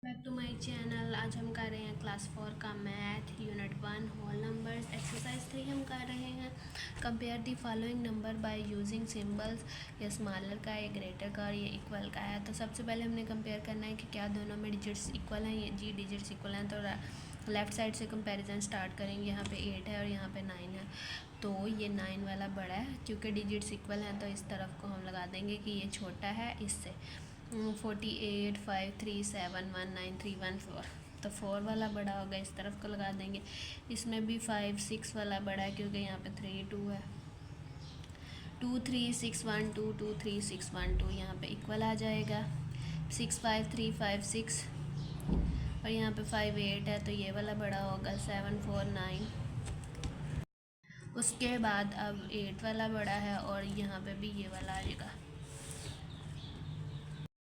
Back to my channel. आज हम कर रहे हैं क्लास 4 का math unit 1 whole numbers exercise 3। हम कर रहे हैं compare the following number by using symbols. ये स्मॉलर का है, ग्रेटर का और ये इक्वल का है। तो सबसे पहले हमने कंपेयर करना है कि क्या दोनों में डिजिट्स इक्वल हैं। ये जी डिजिट्स इक्वल हैं तो लेफ़्ट साइड से कंपैरिजन स्टार्ट करेंगे। यहाँ पे 8 है और यहाँ पे 9 है, तो ये 9 वाला बड़ा है। क्योंकि डिजिट्स इक्वल हैं तो इस तरफ को हम लगा देंगे कि ये छोटा है इससे। 48 5 3 7 1 9 3 1 4, तो 4 वाला बड़ा होगा, इस तरफ को लगा देंगे। इसमें भी 5 6 वाला बड़ा है क्योंकि यहाँ पे 3 2 है। 2 3 6 1 2 2 3 6 1 2 यहाँ पे इक्वल आ जाएगा। 6 5 3 5 6 और यहाँ पे 5 8 है, तो ये वाला बड़ा होगा। 7 4 9। उसके बाद अब 8 वाला बड़ा है और यहाँ पे भी ये वाला आएगा।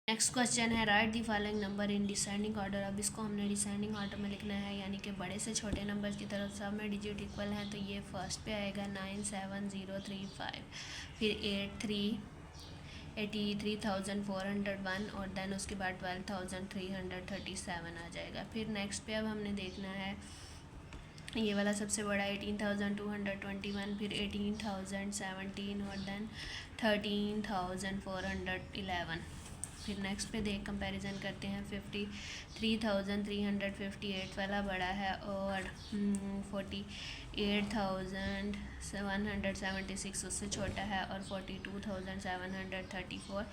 नेक्स्ट क्वेश्चन है right the following number in descending order. अब इसको हमने डिसेंडिंग ऑर्डर में लिखना है, यानी कि बड़े से छोटे नंबर की तरफ सब में डिजिट इक्वल हैं। तो ये फर्स्ट पे आएगा 9 7 0 3 5, फिर 8 3 83,401 और देन उसके बाद 12,337 आ जाएगा। फिर नेक्स्ट पे अब हमने देखना है ये वाला सबसे बड़ा 18,221, फिर 18,017 और देन 13,411। फिर नेक्स्ट पे देख कंपैरिजन करते हैं। 53,358 वाला बड़ा है और 48,176 उससे छोटा है और 42,734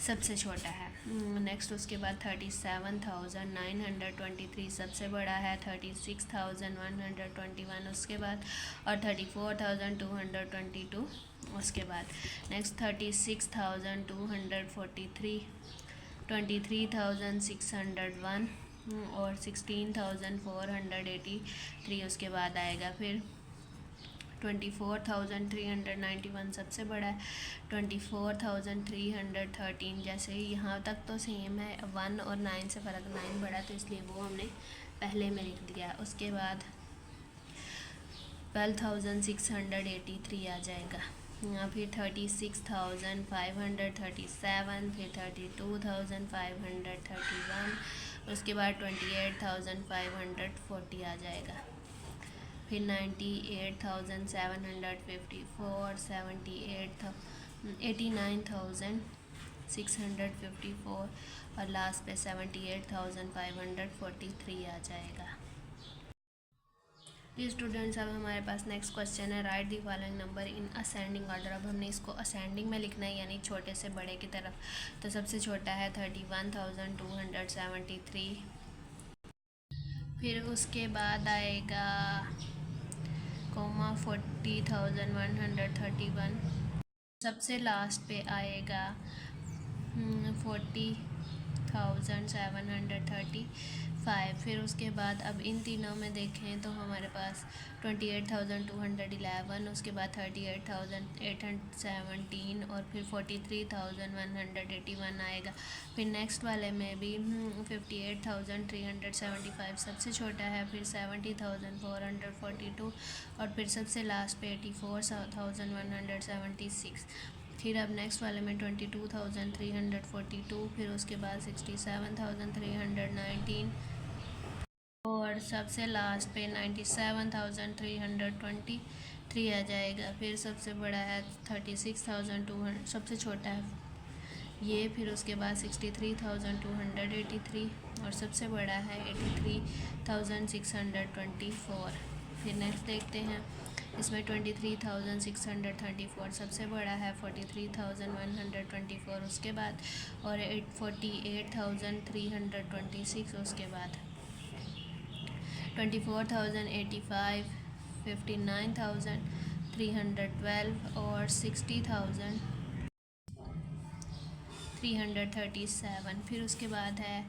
सबसे छोटा है। नेक्स्ट उसके बाद 37,923 सबसे बड़ा है। 36,121 उसके बाद और 34,222 उसके बाद। नेक्स्ट 36,243, 23,601 और 16,483 उसके बाद आएगा। फिर 24,391 सबसे बड़ा है। 24,313, जैसे यहाँ तक तो सेम है, 1 और 9 से फ़र्क 9 बड़ा तो इसलिए वो हमने पहले में लिख दिया। उसके बाद 12,683 आ जाएगा। फिर 36,537, फिर 32,531, उसके बाद 28,540 आ जाएगा। फिर 98,754, 89,654 और लास्ट पे 78,543 आ जाएगा। जी स्टूडेंट्स, अब हमारे पास नेक्स्ट क्वेश्चन है right the following number in ascending order. अब हमने इसको असेंडिंग में लिखना है, यानी छोटे से बड़े की तरफ। तो सबसे छोटा है 31,273, फिर उसके बाद आएगा 40,131, सबसे लास्ट पे आएगा 40,735। फिर उसके बाद अब इन तीनों में देखें तो हमारे पास 28,211, उसके बाद 38,817 और फिर 43,181 आएगा। फिर नेक्स्ट वाले में भी 58,375 सबसे छोटा है, फिर 70,442 और फिर सबसे लास्ट पे 84,176। फिर अब नेक्स्ट वाले में 22,342, फिर उसके बाद 67,319 और सबसे लास्ट पे 97,323 आ जाएगा। फिर सबसे बड़ा है 36,200, सबसे छोटा है ये। फिर उसके बाद 63,283 और सबसे बड़ा है 83,624। फिर नेक्स्ट देखते हैं, इसमें 23,634 सबसे बड़ा है। 43,124 उसके बाद और 48,326 उसके बाद। 24,085, 59,312 और 60,337। फिर उसके बाद है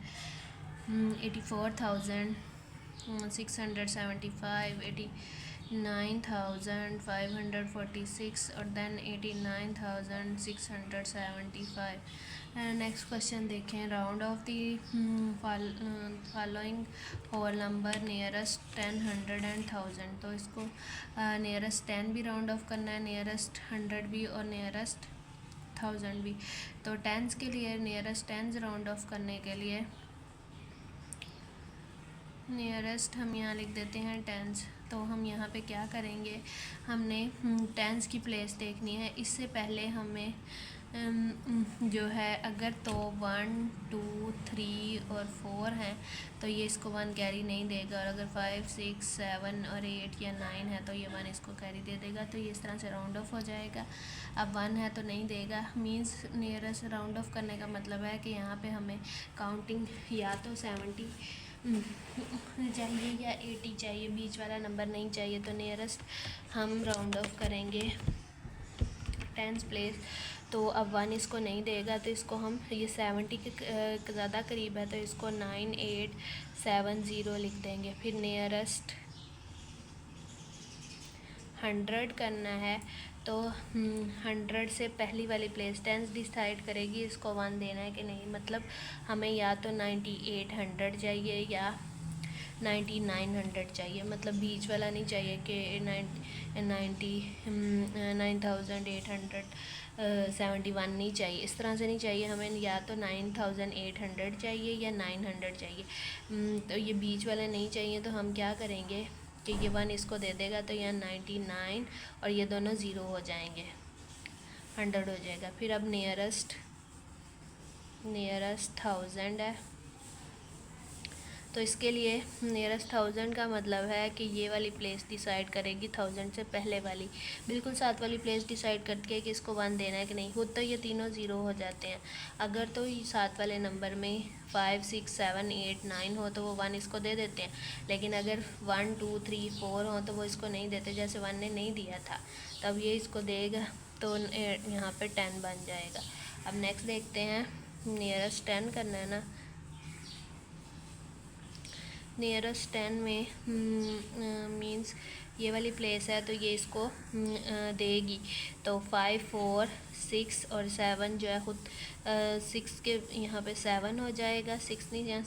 84,675, 89,546 और देन 89,675। नेक्स्ट क्वेश्चन देखें round off the following whole number nearest 10 100 and 1000। तो इसको नियरेस्ट 10 भी राउंड ऑफ करना है, नियरेस्ट 100 भी और नियरेस्ट 1000 भी। तो टेंस के लिए नियरेस्ट टेंस राउंड ऑफ करने के लिए नियरेस्ट हम यहाँ लिख देते हैं टेंस। तो हम यहाँ पे क्या करेंगे, हमने टेंस की प्लेस देखनी है। इससे पहले हमें जो है अगर तो 1 2 3 और 4 हैं तो ये इसको 1 कैरी नहीं देगा, और अगर 5 6 7 और 8 या 9 है तो ये 1 इसको कैरी दे देगा। तो ये इस तरह से राउंड ऑफ हो जाएगा। अब 1 है तो नहीं देगा, मींस नियरेस्ट राउंड ऑफ करने का मतलब है कि यहाँ पे हमें काउंटिंग या तो 70 चाहिए या 80 चाहिए, बीच वाला नंबर नहीं चाहिए। तो नियरेस्ट हम राउंड ऑफ करेंगे टेंस प्लेस। तो अब 1 इसको नहीं देगा तो इसको हम, ये 70 के ज़्यादा करीब है तो इसको 9870 लिख देंगे। फिर नियरेस्ट 100 करना है तो 100 से पहली वाली प्लेस टेंस डिसाइड करेगी इसको 1 देना है कि नहीं। मतलब हमें या तो 9800 चाहिए या 9900 चाहिए, मतलब बीच वाला नहीं चाहिए कि 9871 नहीं चाहिए, इस तरह से नहीं चाहिए। हमें या तो 9800 चाहिए या 900 चाहिए। तो ये बीच वाला नहीं चाहिए। तो हम क्या करेंगे कि ये 1 इसको दे देगा तो यहाँ 99 और ये दोनों ज़ीरो हो जाएंगे, 100 हो जाएगा। फिर अब नियरेस्ट 1000 है तो इसके लिए नियरेस्ट 1000 का मतलब है कि ये वाली प्लेस डिसाइड करेगी 1000 से पहले वाली, बिल्कुल साथ वाली प्लेस डिसाइड करके कि इसको 1 देना है कि नहीं। खुद तो ये तीनों ज़ीरो हो जाते हैं। अगर तो ये साथ वाले नंबर में 5 6 7 8 9 हो तो वो 1 इसको दे देते हैं, लेकिन अगर 1 2 3 4 हो तो वो इसको नहीं देते, जैसे 1 ने नहीं दिया था तब ये इसको देगा तो यहाँ पे 10 बन जाएगा। अब नेक्स्ट देखते हैं, नियरेस्ट 10 करना है ना। नियरेस्ट 10 में मींस ये वाली प्लेस है तो ये इसको देगी। तो 5 4 6 और 7 जो है खुद 6 के यहाँ पे 7 हो जाएगा, 6 नहीं, यहाँ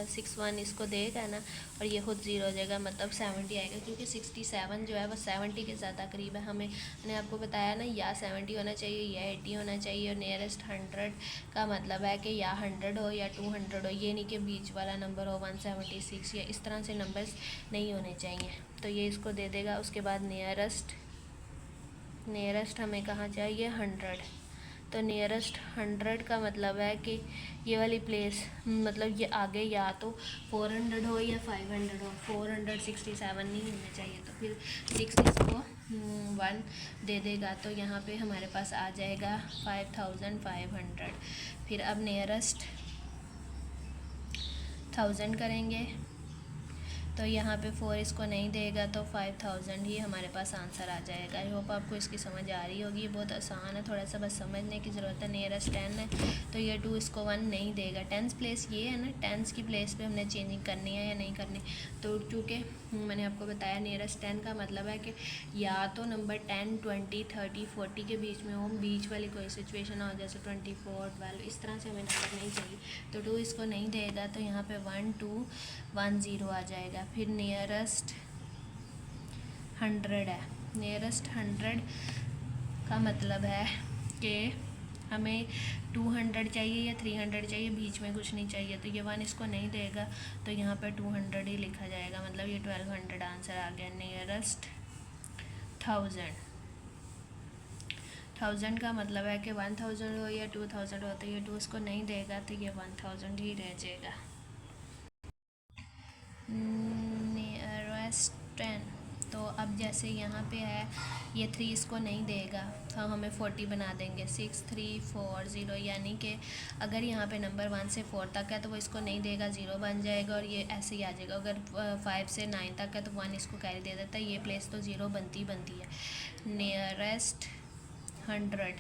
6 1 इसको देगा ना और ये खुद 0 हो जाएगा, मतलब 70 आएगा। क्योंकि 67 जो है वो 70 के ज़्यादा करीब है। मैंने आपको बताया ना, या 70 होना चाहिए या 80 होना चाहिए। और नियरेस्ट 100 का मतलब है कि या 100 हो या 200 हो, ये नहीं कि बीच वाला नंबर हो 176 या इस तरह से नंबर्स नहीं होने चाहिए। तो ये इसको दे देगा। उसके बाद नियरेस्ट हमें कहाँ चाहिए, 100। तो नियरेस्ट 100 का मतलब है कि ये वाली प्लेस, मतलब ये आगे या तो 400 हो या 500 हो, 467 नहीं होना चाहिए। तो फिर 6 इसको 1 दे देगा तो यहाँ पे हमारे पास आ जाएगा 5500। फिर अब नियरेस्ट 1000 करेंगे तो यहाँ पे 4 इसको नहीं देगा तो 5000 ही हमारे पास आंसर आ जाएगा। आई होप आपको इसकी समझ आ रही होगी। ये बहुत आसान है, थोड़ा सा बस समझने की ज़रूरत है। नियरेस्ट 10 है तो ये 2 इसको 1 नहीं देगा। टेंस प्लेस ये है ना, टेंस की प्लेस पे हमने चेंजिंग करनी है या नहीं करनी। तो चूँकि मैंने आपको बताया नियरेस्ट 10 का मतलब है कि या तो नंबर 10 20 30 40 के बीच में हो, बीच वाली कोई सिचुएशन हो जैसे 24 12, इस तरह से हमें नंबर नहीं चाहिए। तो 2 इसको नहीं देगा तो यहाँ पे 1 2 1 0 आ जाएगा। फिर नियरेस्ट 100 है। नियरेस्ट 100 का मतलब है कि हमें 200 चाहिए या 300 चाहिए, बीच में कुछ नहीं चाहिए। तो ये 1 इसको नहीं देगा तो यहाँ पर 200 ही लिखा जाएगा, मतलब ये 1200 आंसर आ गया। नियरेस्ट 1000 का मतलब है कि 1000 हो या 2000 हो तो ये 2 इसको नहीं देगा तो ये 1000 ही रह जाएगा। नियरेस्ट 10, तो अब जैसे यहाँ पे है ये 3 इसको नहीं देगा तो हमें 40 बना देंगे। 6 3 4 0, यानी कि अगर यहाँ पे नंबर 1 से 4 तक है तो वो इसको नहीं देगा, 0 बन जाएगा और ये ऐसे ही आ जाएगा। अगर 5 से 9 तक है तो 1 इसको कैरी दे देता है, ये प्लेस तो 0 बनती है। नियरेस्ट 100,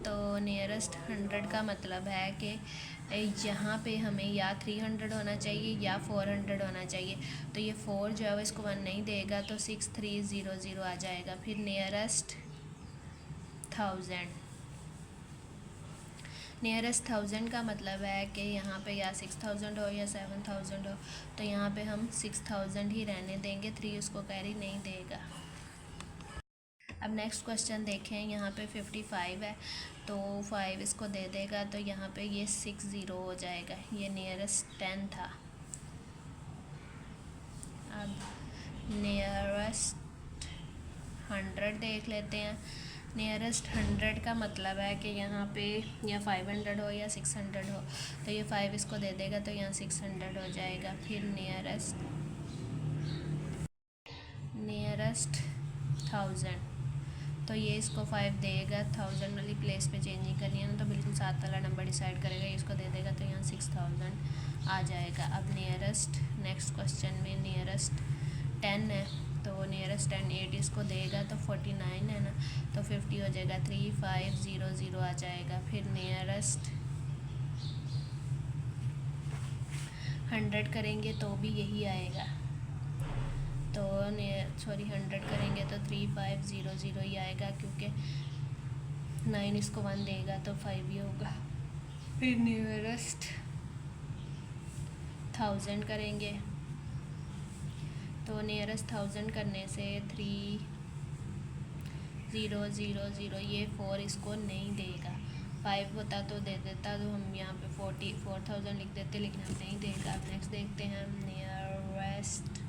तो नियरेस्ट 100 का मतलब है कि यहाँ पे हमें या 300 होना चाहिए या 400 होना चाहिए। तो ये 4 जो है वो इसको 1 नहीं देगा तो 6300 आ जाएगा। फिर नियरेस्ट 1000, नियरेस्ट 1000 का मतलब है कि यहाँ पे या 6000 हो या 7000 हो, तो यहाँ पे हम 6000 ही रहने देंगे, 3 उसको कैरी नहीं देगा। अब नेक्स्ट क्वेश्चन देखें, यहाँ पे 55 है तो 5 इसको दे देगा तो यहाँ पे ये 60 हो जाएगा। ये नियरेस्ट 10 था। अब नियरेस्ट 100 देख लेते हैं। नियरेस्ट 100 का मतलब है कि यहाँ पे या 500 हो या 600 हो, तो ये 5 इसको दे देगा तो यहाँ 600 हो जाएगा। फिर नियरेस्ट 1000, तो ये इसको 5 देगा, 1000 वाली प्लेस पे चेंज नहीं करनी है ना, तो बिल्कुल साथ वाला नंबर डिसाइड करेगा, ये इसको दे देगा तो यहाँ 6000 आ जाएगा। अब नियरेस्ट नेक्स्ट क्वेश्चन में नियरेस्ट 10 है, तो नियरेस्ट 10 8 इसको देगा तो 49 है ना, तो 50 हो जाएगा, 3500 आ जाएगा। फिर नियरेस्ट 100 करेंगे तो भी यही आएगा, तो 100 करेंगे तो 3500 ही आएगा, क्योंकि 9 इसको 1 देगा तो 5 ही होगा। फिर नियरेस्ट 1000 करेंगे, तो नियरेस्ट 1000 करने से 3000, ये 4 इसको नहीं देगा, 5 होता तो दे देता, तो हम यहाँ पे 4000 लिख देते, लेकिन हम नहीं देगा। अब नेक्स्ट देखते हैं नियरेस्ट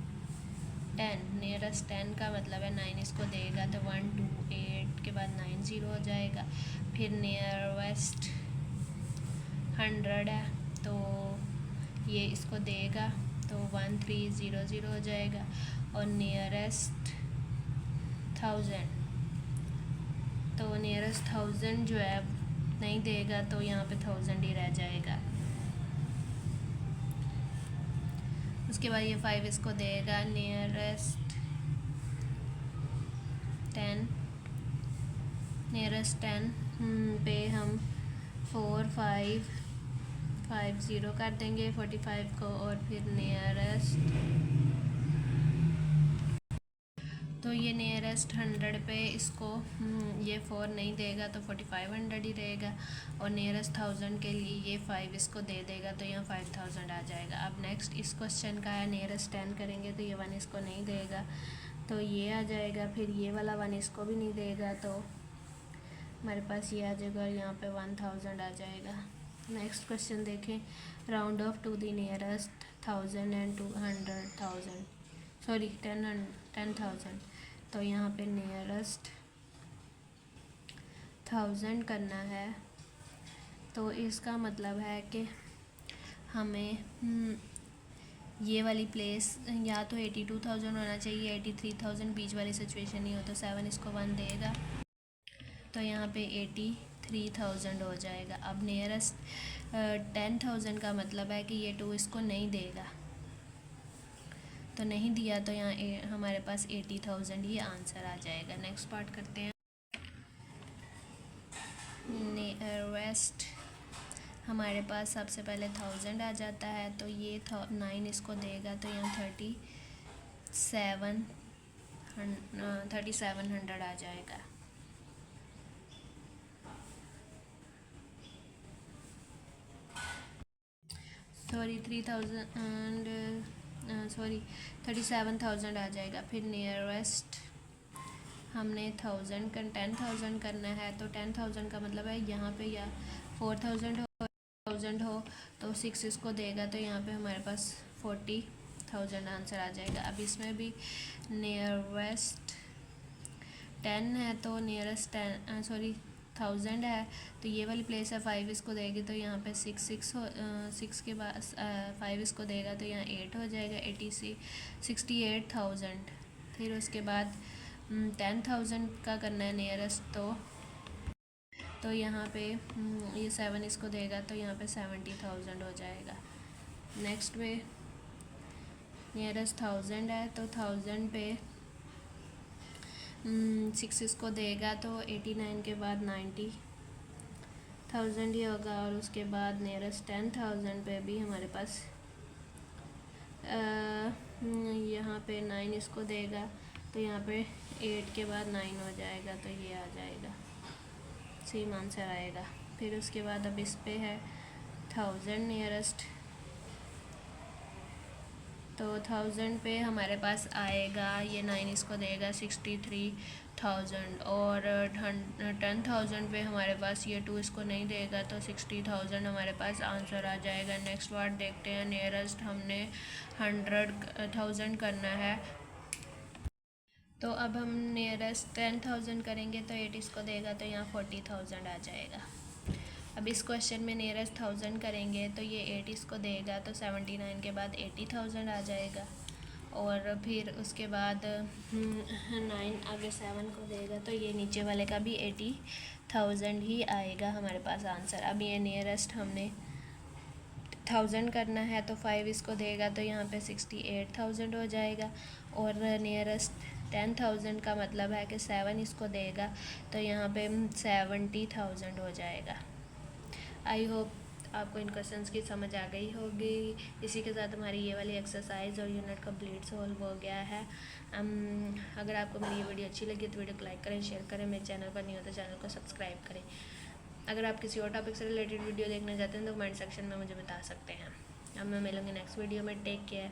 10। नियरेस्ट 10 का मतलब है 9 इसको देगा तो 1 2 8 के बाद 90 हो जाएगा। फिर नियरेस्ट 100 है, तो ये इसको देगा तो 1300 हो जाएगा। और नियरेस्ट 1000, तो नियरेस्ट 1000 जो है नहीं देगा, तो यहाँ पे 1000 ही रह जाएगा। उसके बाद ये 5 इसको देगा। नियरेस्ट 10 पे हम 4550 कर देंगे 45 को, और फिर नियरेस्ट, तो ये नियरेस्ट 100 पे इसको ये 4 नहीं देगा तो 4500 ही रहेगा, और नियरेस्ट 1000 के लिए ये 5 इसको दे देगा तो यहाँ 5000 आ जाएगा। अब नेक्स्ट इस क्वेश्चन का है नियरेस्ट 10 करेंगे तो ये 1 इसको नहीं देगा तो ये आ जाएगा, फिर ये वाला 1 इसको भी नहीं देगा तो हमारे पास ये आ जाएगा, और यहाँ पे 1000 आ जाएगा। नेक्स्ट क्वेश्चन देखें, round off to the nearest 1000 and 200,000, sorry 10,000, तो यहाँ पे नियरेस्ट 1000 करना है, तो इसका मतलब है कि हमें ये वाली प्लेस या तो 82,000 होना चाहिए, 83,000 बीच वाली सिचुएशन नहीं हो तो 7 इसको 1 देगा, तो यहाँ पे 83,000 हो जाएगा। अब नियरेस्ट 10,000 का मतलब है कि ये 2 इसको नहीं देगा, तो नहीं दिया तो यहाँ हमारे पास 80,000 ही आंसर आ जाएगा। नेक्स्ट पार्ट करते हैं। नियरेस्ट हमारे पास सबसे पहले 1000 आ जाता है, तो ये 9 इसको देगा तो यहाँ 3700 आ जाएगा। सॉरी 37,000 आ जाएगा। फिर नियरेस्ट हमने 10,000 करना है, तो 10,000 का मतलब है यहाँ पे या 4000 हो तो 6 इसको देगा, तो यहाँ पे हमारे पास 40,000 आंसर आ जाएगा। अब इसमें भी नियरेस्ट 10 है, तो नियरेस्ट 1000 है, तो ये वाली प्लेस है 5 इसको देगी, तो यहाँ पे 6 के बाद 5 इसको देगा तो यहाँ 8 हो जाएगा, 68,000। फिर उसके बाद 10,000 का करना है नियरेस्ट, तो यहाँ पे ये 7 इसको देगा तो यहाँ पे 70,000 हो जाएगा। नेक्स्ट में नियरेस्ट 1000 है, तो 1000 पे 6 इसको देगा तो 89 के बाद 90,000 ही होगा। और उसके बाद नियरेस्ट 10,000 पे भी हमारे पास यहाँ पे 9 इसको देगा, तो यहाँ पे 8 के बाद 9 हो जाएगा, तो ये आ जाएगा, सेम आंसर आएगा। फिर उसके बाद अब इस पे है 1000 नियरेस्ट, तो 1000 पे हमारे पास आएगा, ये 9 इसको देगा 63 10,000 और 10,000 पे हमारे पास ये 2 इसको नहीं देगा, तो 60,000 हमारे पास आंसर आ जाएगा। नेक्स्ट वर्ड देखते हैं। नियरेस्ट हमने 100,000 करना है, तो अब हम नियरेस्ट 10,000 करेंगे तो 8 इसको देगा, तो यहाँ 40,000 आ जाएगा। अब इस क्वेश्चन में नियरेस्ट 1000 करेंगे तो ये 8 इसको देगा, तो 79 के बाद 80,000 आ जाएगा। और फिर उसके बाद 9 आगे 7 को देगा, तो ये नीचे वाले का भी 80,000 ही आएगा हमारे पास आंसर। अब ये नियरेस्ट हमने 1000 करना है, तो 5 इसको देगा, तो यहाँ पे 68,000 हो जाएगा। और नियरेस्ट 10,000 का मतलब है कि 7 इसको देगा, तो यहाँ पे 70,000 हो जाएगा। आई होप आपको इन क्वेश्चंस की समझ आ गई होगी। इसी के साथ हमारी ये वाली एक्सरसाइज और यूनिट कंप्लीट सॉल्व हो गया है। अगर आपको मेरी ये वीडियो अच्छी लगी तो वीडियो को लाइक करें, शेयर करें। मेरे चैनल पर नहीं हो तो चैनल को सब्सक्राइब करें। अगर आप किसी और टॉपिक से रिलेटेड वीडियो देखना चाहते हैं तो कमेंट सेक्शन में मुझे बता सकते हैं। अब मैं मिलूँगी नेक्स्ट वीडियो में। Take care.